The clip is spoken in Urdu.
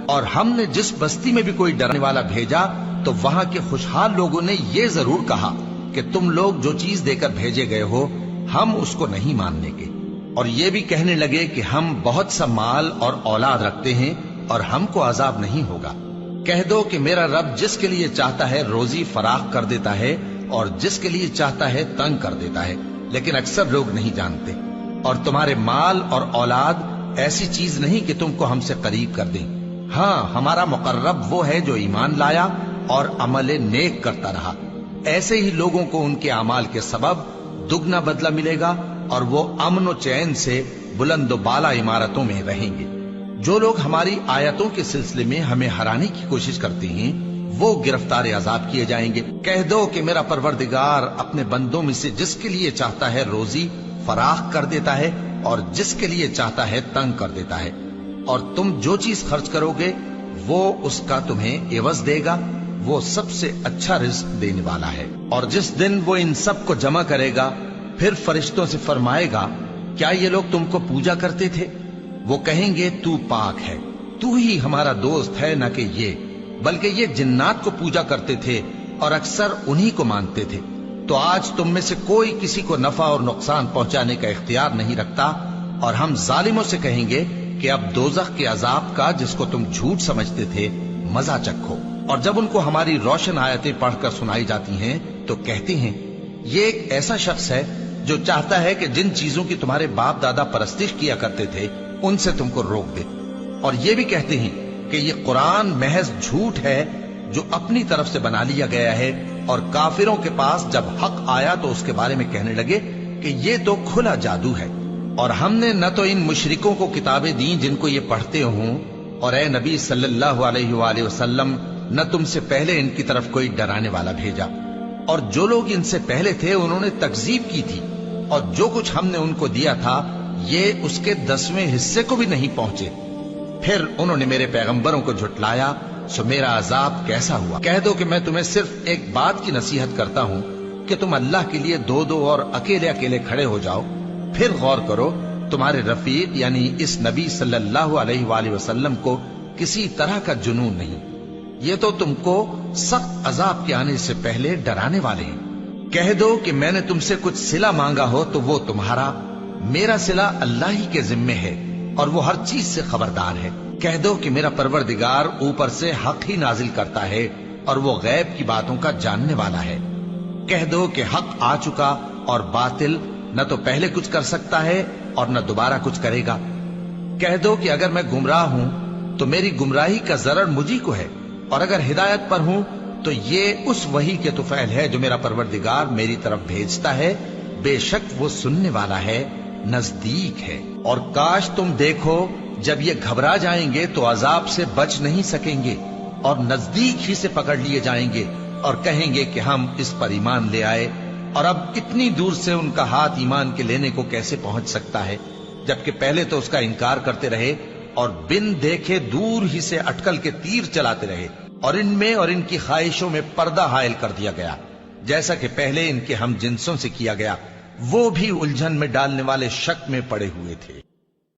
اور ہم نے جس بستی میں بھی کوئی ڈرانے والا بھیجا تو وہاں کے خوشحال لوگوں نے یہ ضرور کہا کہ تم لوگ جو چیز دے کر بھیجے گئے ہو ہم اس کو نہیں ماننے کے، اور یہ بھی کہنے لگے کہ ہم بہت سا مال اور اولاد رکھتے ہیں اور ہم کو عذاب نہیں ہوگا۔ کہہ دو کہ میرا رب جس کے لیے چاہتا ہے روزی فراخ کر دیتا ہے اور جس کے لیے چاہتا ہے تنگ کر دیتا ہے، لیکن اکثر لوگ نہیں جانتے۔ اور تمہارے مال اور اولاد ایسی چیز نہیں کہ تم کو ہم سے قریب کر دیں، ہاں ہمارا مقرب وہ ہے جو ایمان لایا اور عمل نیک کرتا رہا۔ ایسے ہی لوگوں کو ان کے اعمال کے سبب دگنا بدلہ ملے گا اور وہ امن و چین سے بلند و بالا عمارتوں میں رہیں گے۔ جو لوگ ہماری آیتوں کے سلسلے میں ہمیں ہرانے کی کوشش کرتے ہیں وہ گرفتار عذاب کیے جائیں گے۔ کہہ دو کہ میرا پروردگار اپنے بندوں میں سے جس کے لیے چاہتا ہے روزی فراخ کر دیتا ہے اور جس کے لیے چاہتا ہے تنگ کر دیتا ہے، اور تم جو چیز خرچ کرو گے وہ اس کا تمہیں عوض دے گا، وہ سب سے اچھا رزق دینے والا ہے۔ اور جس دن وہ ان سب کو جمع کرے گا پھر فرشتوں سے فرمائے گا کیا یہ لوگ تم کو پوجا کرتے تھے؟ وہ کہیں گے تو پاک ہے، تو ہی ہمارا دوست ہے، نہ کہ یہ، بلکہ یہ جنات کو پوجا کرتے تھے اور اکثر انہی کو مانتے تھے۔ تو آج تم میں سے کوئی کسی کو نفع اور نقصان پہنچانے کا اختیار نہیں رکھتا، اور ہم ظالموں سے کہیں گے کہ اب دوزخ کے عذاب کا جس کو تم جھوٹ سمجھتے تھے مزہ چکھو۔ اور جب ان کو ہماری روشن آیتیں پڑھ کر سنائی جاتی ہیں تو کہتے ہیں یہ ایک ایسا شخص ہے جو چاہتا ہے کہ جن چیزوں کی تمہارے باپ دادا پرستش کیا کرتے تھے ان سے تم کو روک دے، اور یہ بھی کہتے ہیں کہ یہ قرآن محض جھوٹ ہے جو اپنی طرف سے بنا لیا گیا ہے، اور کافروں کے پاس جب حق آیا تو اس کے بارے میں کہنے لگے کہ یہ تو کھلا جادو ہے۔ اور ہم نے نہ تو ان مشرکوں کو کتابیں دیں جن کو یہ پڑھتے ہوں، اور اے نبی صلی اللہ علیہ وآلہ وسلم نہ تم سے پہلے ان کی طرف کوئی ڈرانے والا بھیجا، اور جو لوگ ان سے پہلے تھے انہوں نے تکذیب کی تھی، اور جو کچھ ہم نے ان کو دیا تھا یہ اس کے 10ویں حصے کو بھی نہیں پہنچے۔ پھر انہوں نے میرے پیغمبروں کو جھٹلایا، سو میرا عذاب کیسا ہوا۔ کہہ دو کہ میں تمہیں صرف ایک بات کی نصیحت کرتا ہوں کہ تم اللہ کے لیے دو دو اور اکیلے اکیلے کھڑے ہو جاؤ، پھر غور کرو تمہارے رفیق یعنی اس نبی صلی اللہ علیہ وآلہ وسلم کو کسی طرح کا جنون نہیں، یہ تو تم کو سخت عذاب کے آنے سے پہلے ڈرانے والے ہیں۔ کہہ دو کہ میں نے تم سے کچھ صلہ مانگا ہو تو وہ تمہارا، میرا صلہ اللہ ہی کے ذمے ہے اور وہ ہر چیز سے خبردار ہے۔ کہہ دو کہ میرا پروردگار اوپر سے حق ہی نازل کرتا ہے اور وہ غیب کی باتوں کا جاننے والا ہے۔ کہہ دو کہ حق آ چکا اور باطل نہ تو پہلے کچھ کر سکتا ہے اور نہ دوبارہ کچھ کرے گا۔ کہہ دو کہ اگر میں گمراہ ہوں تو میری گمراہی کا ضرر مجھی کو ہے، اور اگر ہدایت پر ہوں تو یہ اس وحی کے طفیل ہے جو میرا پروردگار میری طرف بھیجتا ہے، بے شک وہ سننے والا ہے، نزدیک ہے۔ اور کاش تم دیکھو جب یہ گھبرا جائیں گے تو عذاب سے بچ نہیں سکیں گے اور نزدیک ہی سے پکڑ لیے جائیں گے اور کہیں گے کہ ہم اس پر ایمان لے آئے، اور اب اتنی دور سے ان کا ہاتھ ایمان کے لینے کو کیسے پہنچ سکتا ہے، جبکہ پہلے تو اس کا انکار کرتے رہے اور بن دیکھے دور ہی سے اٹکل کے تیر چلاتے رہے، اور ان میں اور ان کی خواہشوں میں پردہ حائل کر دیا گیا، جیسا کہ پہلے ان کے ہم جنسوں سے کیا گیا، وہ بھی الجھن میں ڈالنے والے شک میں پڑے ہوئے تھے۔